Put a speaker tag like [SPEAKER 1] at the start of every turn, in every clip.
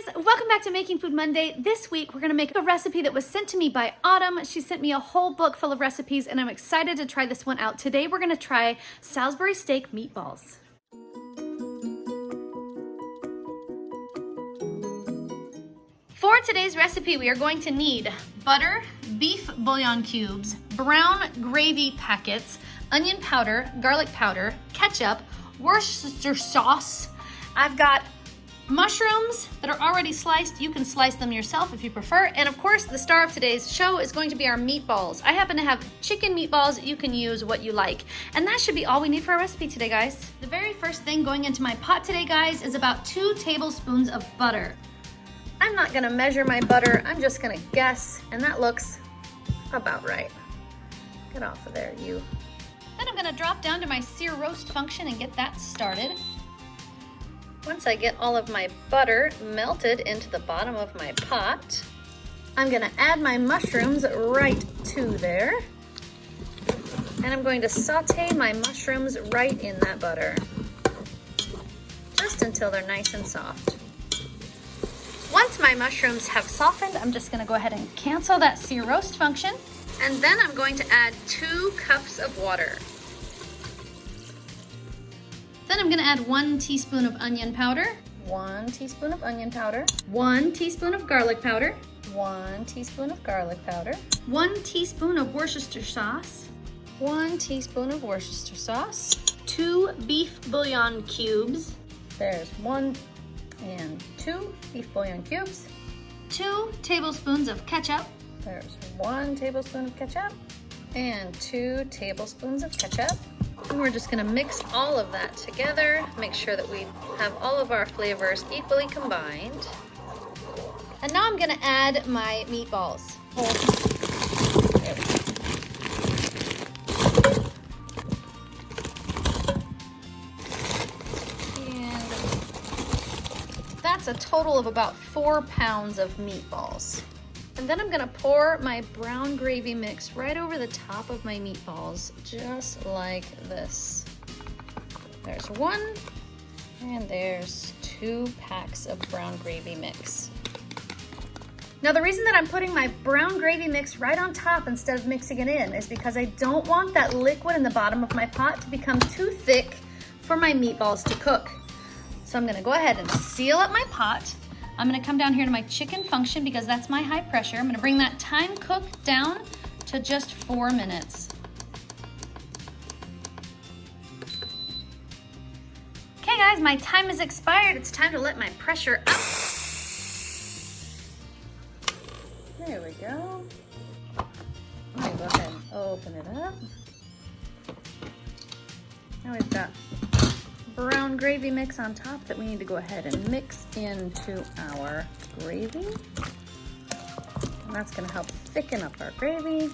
[SPEAKER 1] guys, welcome back to Making Food Monday. This week we're gonna make a recipe that was sent to me by Autumn. She sent me a whole book full of recipes and I'm excited to try this one out. Today we're gonna try Salisbury Steak Meatballs. For today's recipe, we are going to need butter, beef bouillon cubes, brown gravy packets, onion powder, garlic powder, ketchup, Worcestershire sauce. I've got mushrooms that are already sliced. You can slice them yourself if you prefer. And of course, the star of today's show is going to be our meatballs. I happen to have chicken meatballs. You can use what you like. And that should be all we need for our recipe today, guys. The very first thing going into my pot today, guys, is about 2 tablespoons of butter. I'm not gonna measure my butter. I'm just gonna guess, and that looks about right. Get off of there, you. Then I'm gonna drop down to my sear roast function and get that started. Once I get all of my butter melted into the bottom of my pot, I'm gonna add my mushrooms right to there. And I'm going to saute my mushrooms right in that butter, just until they're nice and soft. Once my mushrooms have softened, I'm just gonna go ahead and cancel that sear roast function. And then I'm going to add 2 cups of water. Then I'm gonna add 1 teaspoon of onion powder, 1 teaspoon of onion powder, 1 teaspoon of garlic powder, 1 teaspoon of garlic powder, 1 teaspoon of Worcestershire sauce, 1 teaspoon of Worcestershire sauce, 2 beef bouillon cubes. There's 1 and 2 beef bouillon cubes, 2 tablespoons of ketchup. There's 1 tablespoon of ketchup and 2 tablespoons of ketchup. And we're just gonna mix all of that together, make sure that we have all of our flavors equally combined. And now I'm gonna add my meatballs. There we go. And that's a total of about 4 pounds of meatballs. And then I'm gonna pour my brown gravy mix right over the top of my meatballs, just like this. There's 1, and there's 2 packs of brown gravy mix. Now the reason that I'm putting my brown gravy mix right on top instead of mixing it in is because I don't want that liquid in the bottom of my pot to become too thick for my meatballs to cook. So I'm gonna go ahead and seal up my pot. I'm gonna come down here to my chicken function because that's my high pressure. I'm gonna bring that time cook down to just 4 minutes. Okay guys, my time has expired. It's time to let my pressure up. There we go. I'm gonna go ahead and open it up. Now we've got brown gravy mix on top that we need to go ahead and mix into our gravy. And that's gonna help thicken up our gravy.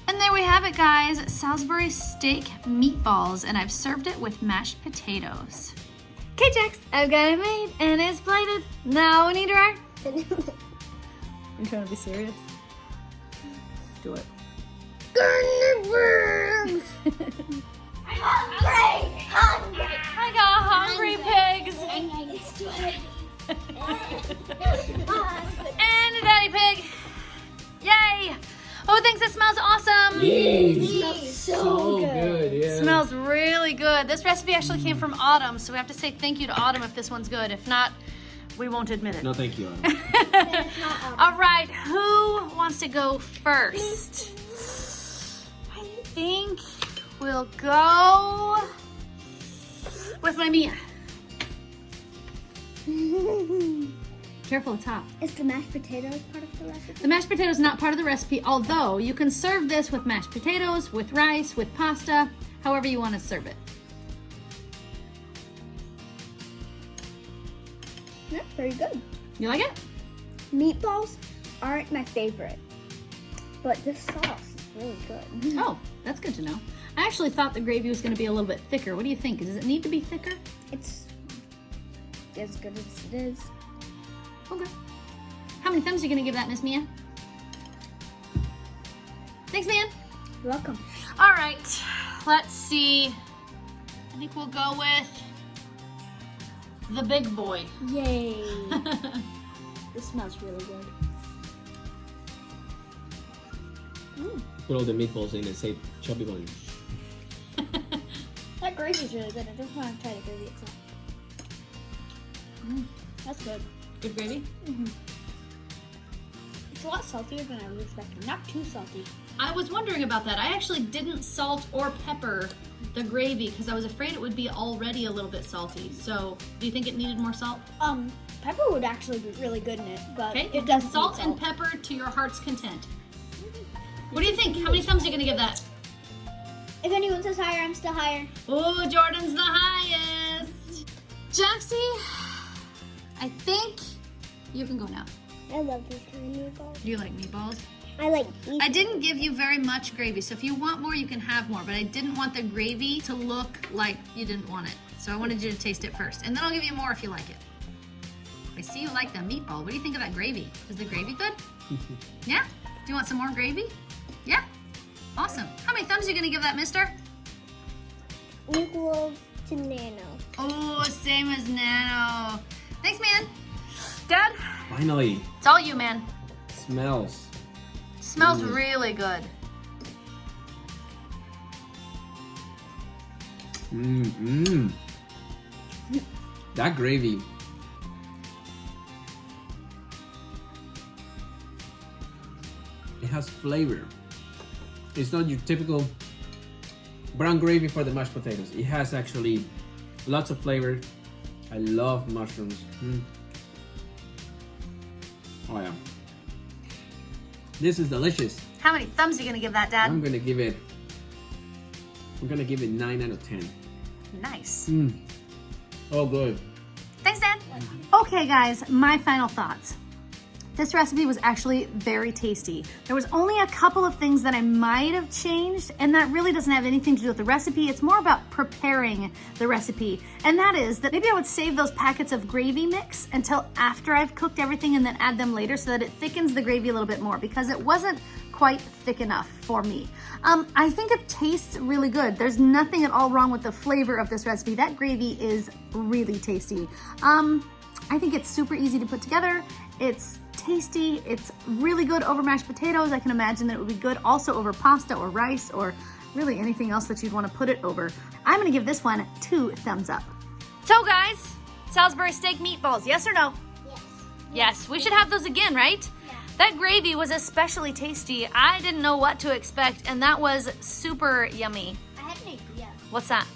[SPEAKER 1] And there we have it, guys, Salisbury Steak Meatballs, and I've served it with mashed potatoes. Okay, Jax, I've got it made and it's plated. Now we need to rock. You trying to be serious? Do it.
[SPEAKER 2] Hungry!
[SPEAKER 1] I got hungry pigs.
[SPEAKER 2] Let's do it.
[SPEAKER 1] And a daddy pig. Yay! Oh, thanks, it smells awesome.
[SPEAKER 2] It smells so good.
[SPEAKER 3] Yeah.
[SPEAKER 1] Smells really good. This recipe actually came from Autumn, so we have to say thank you to Autumn if this one's good. If not, we won't admit it.
[SPEAKER 3] No, thank you, Autumn.
[SPEAKER 1] All right, who wants to go first? I think we'll go with my Mia. Careful, it's hot.
[SPEAKER 2] Is the mashed potatoes part of the recipe?
[SPEAKER 1] The mashed potato is not part of the recipe, although you can serve this with mashed potatoes, with rice, with pasta, however you want to serve it.
[SPEAKER 2] That's very good.
[SPEAKER 1] You like it?
[SPEAKER 2] Meatballs aren't my favorite, but this sauce is really good.
[SPEAKER 1] Oh, that's good to know. I actually thought the gravy was going to be a little bit thicker. What do you think? Does it need to be thicker?
[SPEAKER 2] It's as good as it is.
[SPEAKER 1] Okay. How many thumbs are you going to give that, Miss Mia? Thanks, man.
[SPEAKER 2] You're welcome.
[SPEAKER 1] All right, let's see. I think we'll go with the big boy.
[SPEAKER 2] Yay. This smells really good.
[SPEAKER 3] Put all the meatballs in and say chubby bun.
[SPEAKER 2] That gravy is really good. I just want to try the gravy itself. That's good.
[SPEAKER 1] Good gravy?
[SPEAKER 2] It's a lot saltier than I was expecting. Not too salty.
[SPEAKER 1] I was wondering about that. I actually didn't salt or pepper the gravy because I was afraid it would be already a little bit salty. So, do you think it needed more salt?
[SPEAKER 2] Pepper would actually be really good in it, but
[SPEAKER 1] Okay,
[SPEAKER 2] it doesn't
[SPEAKER 1] salt
[SPEAKER 2] need
[SPEAKER 1] and pepper to your heart's content. What do you think? How many thumbs are you gonna give that?
[SPEAKER 2] If anyone says higher, I'm still higher.
[SPEAKER 1] Oh, Jordan's the highest. Jaxie, I think you can go now.
[SPEAKER 2] I love these kind of meatballs.
[SPEAKER 1] You like meatballs?
[SPEAKER 2] I like
[SPEAKER 1] I didn't give you very much gravy, so if you want more, you can have more, but I didn't want the gravy to look like you didn't want it. So I wanted you to taste it first, and then I'll give you more if you like it. I see you like the meatball. What do you think of that gravy? Is the gravy good? Yeah? Do you want some more gravy? Yeah? Awesome. How many thumbs are you gonna give that, mister?
[SPEAKER 2] equal to Nano.
[SPEAKER 1] Oh, same as Nano. Thanks, man. Dad?
[SPEAKER 3] Finally.
[SPEAKER 1] It's all you, man.
[SPEAKER 3] Smells.
[SPEAKER 1] Smells really good.
[SPEAKER 3] That gravy. It has flavor. It's not your typical brown gravy for the mashed potatoes. It has actually lots of flavor. I love mushrooms. Oh yeah. This is delicious.
[SPEAKER 1] How many thumbs are you gonna give that, Dad?
[SPEAKER 3] I'm gonna give it 9 out of 10.
[SPEAKER 1] Nice.
[SPEAKER 3] Oh, good.
[SPEAKER 1] Thanks, Dad. Okay, guys, my final thoughts. This recipe was actually very tasty. There was only a couple of things that I might have changed, and that really doesn't have anything to do with the recipe. It's more about preparing the recipe. And that is that maybe I would save those packets of gravy mix until after I've cooked everything and then add them later so that it thickens the gravy a little bit more because it wasn't quite thick enough for me. I think it tastes really good. There's nothing at all wrong with the flavor of this recipe. That gravy is really tasty. I think it's super easy to put together. It's tasty. It's really good over mashed potatoes. I can imagine that it would be good also over pasta or rice or really anything else that you'd want to put it over. I'm gonna give this one 2 thumbs up. So guys, Salisbury Steak Meatballs, yes or no?
[SPEAKER 2] Yes.
[SPEAKER 1] Yes, we should have those again, right?
[SPEAKER 2] Yeah.
[SPEAKER 1] That gravy was especially tasty. I didn't know what to expect, and that was super yummy.
[SPEAKER 2] I had an idea.
[SPEAKER 1] What's that?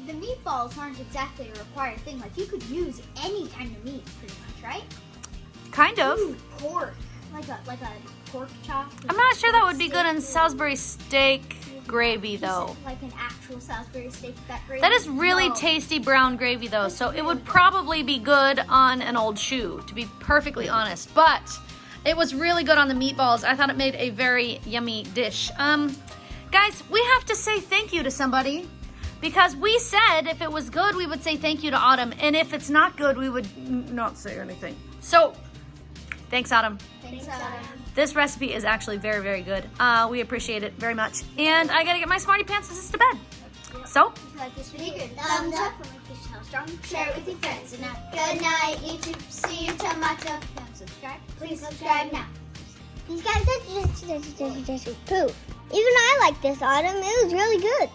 [SPEAKER 2] The meatballs aren't exactly a required thing. Like, you could use any kind of meat, pretty much, right?
[SPEAKER 1] Kind of.
[SPEAKER 2] Ooh, pork. Like a pork chop.
[SPEAKER 1] I'm not sure that would be good in Salisbury steak gravy, though.
[SPEAKER 2] Like an actual Salisbury steak gravy.
[SPEAKER 1] That is really
[SPEAKER 2] No.
[SPEAKER 1] tasty brown gravy, though, so it would probably be good on an old shoe, to be perfectly honest. But it was really good on the meatballs. I thought it made a very yummy dish. Guys, we have to say thank you to somebody. Because we said if it was good, we would say thank you to Autumn. And if it's not good, we would not say anything. So, thanks, Autumn.
[SPEAKER 2] Thanks, Adam.
[SPEAKER 1] This recipe is actually very, very good. We appreciate it very much. And I gotta get my Smartypants to bed. So,
[SPEAKER 2] If you like this video, thumbs up. Like this channel strong. Share it with your friends. And now, good night, YouTube. See you tomorrow. Subscribe. Please subscribe now. These guys, poof. Even I like this, Autumn. It was really good.